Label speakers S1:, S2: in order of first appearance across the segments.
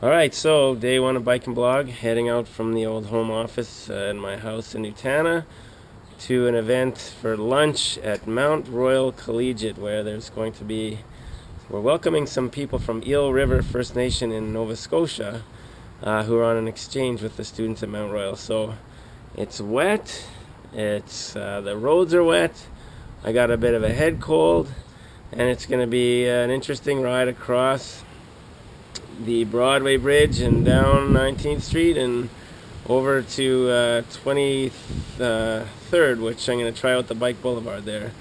S1: Alright, so day one of Bike and Blog, heading out from the old home office in my house in Nutana to an event for lunch at Mount Royal Collegiate, where we're welcoming some people from Eel River First Nation in Nova Scotia who are on an exchange with the students at Mount Royal. So it's wet, the roads are wet, I got a bit of a head cold, and it's going to be an interesting ride across the Broadway Bridge and down 19th Street and over to 23rd, which I'm going to try out the bike boulevard there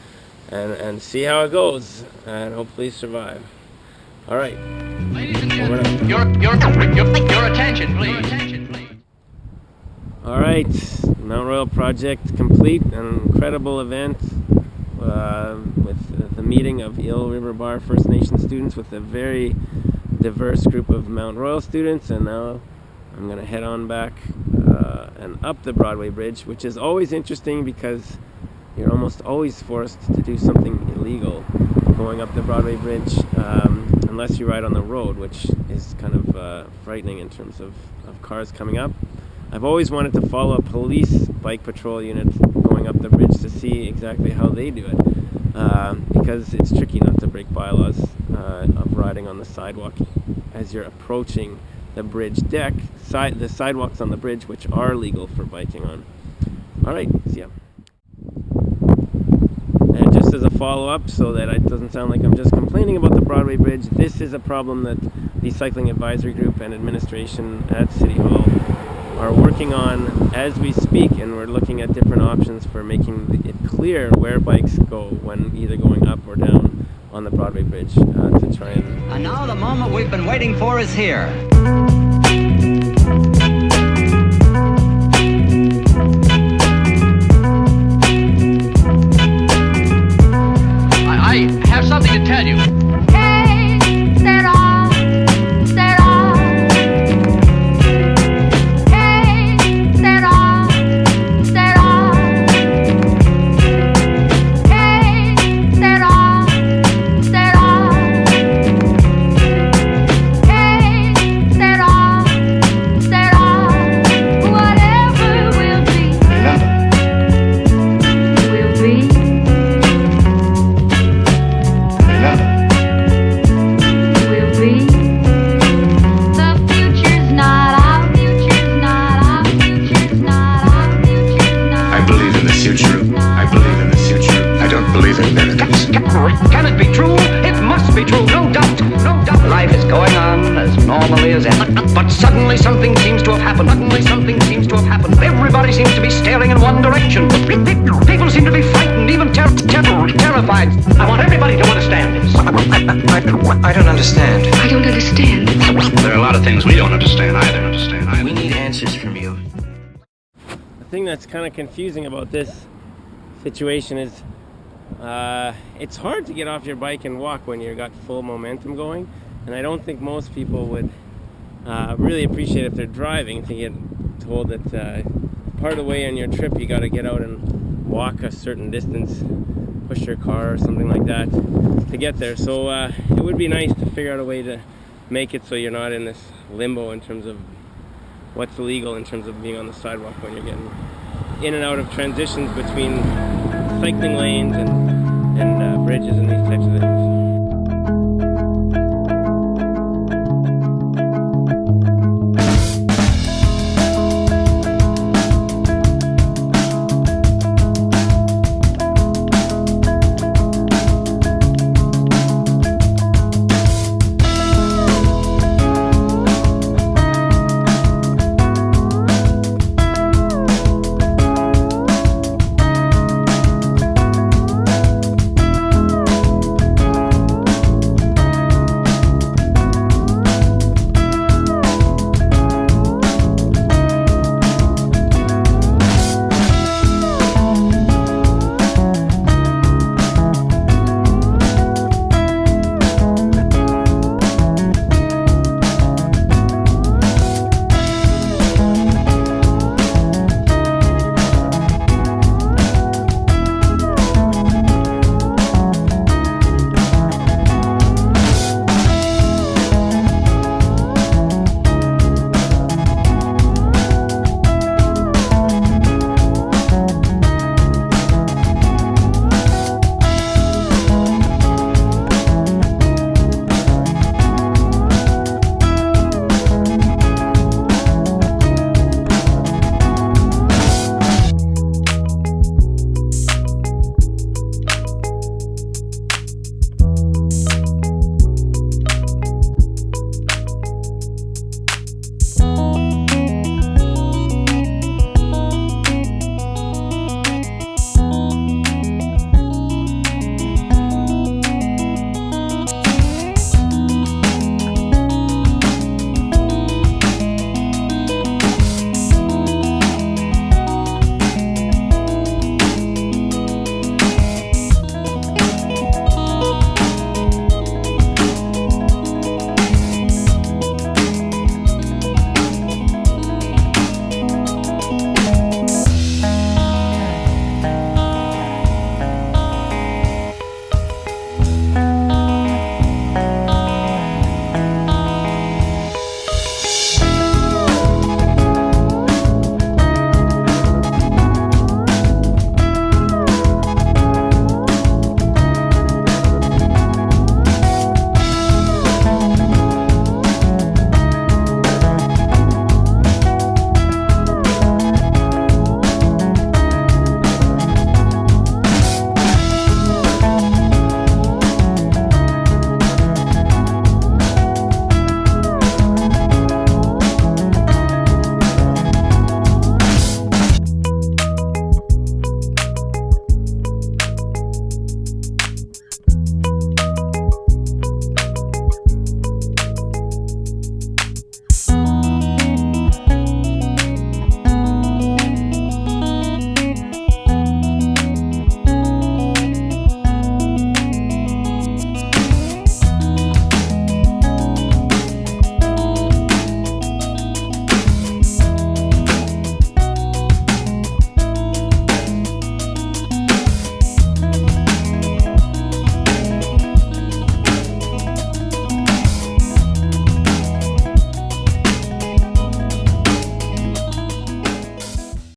S1: and see how it goes and hopefully survive. All right.
S2: Ladies and gentlemen, your attention, please.
S1: All right. Mount Royal project complete. An incredible event with the meeting of Eel River Bar First Nation students with a very diverse group of Mount Royal students, and now I'm going to head on back and up the Broadway Bridge, which is always interesting because you're almost always forced to do something illegal going up the Broadway Bridge unless you ride on the road, which is kind of frightening in terms of cars coming up. I've always wanted to follow a police bike patrol unit going up the bridge to see exactly how they do it, because it's tricky not to break bylaws of riding on the sidewalk as you're approaching the bridge deck, the sidewalks on the bridge, which are legal for biking on. Alright, see ya. And just as a follow-up, so that it doesn't sound like I'm just complaining about the Broadway Bridge, this is a problem that the Cycling Advisory Group and administration at City Hall are working on as we speak, and we're looking at different options for making it clear where bikes go when either going up or down on the Broadway Bridge to try and...
S3: And now the moment we've been waiting for is here.
S2: I have something to tell you.
S4: Hey, set off, set off. Hey, set off, set off. Hey, set off, set off. Hey, set off, set off. Whatever will be, will be. Will be. The future's not our future's not our future's not our future's not.
S5: I believe in the future. I believe in the future. I don't believe in miracles.
S3: Can it be true? It must be true, no doubt, no doubt. Life is going on as normally as ever. But suddenly something seems to have happened. Suddenly something seems to have happened. Everybody seems to be staring in one direction. People seem to be frightened, even terrified. I want everybody to understand this.
S5: I don't understand.
S4: I don't understand.
S2: There are a lot of things we don't understand either.
S5: We need answers from you.
S1: The thing that's kind of confusing about this situation is it's hard to get off your bike and walk when you've got full momentum going, and I don't think most people would really appreciate if they're driving to get told that part of the way on your trip you got to get out and walk a certain distance, push your car or something like that to get there. So it would be nice to figure out a way to make it so you're not in this limbo in terms of what's illegal in terms of being on the sidewalk when you're getting in and out of transitions between cycling lanes and bridges and these types of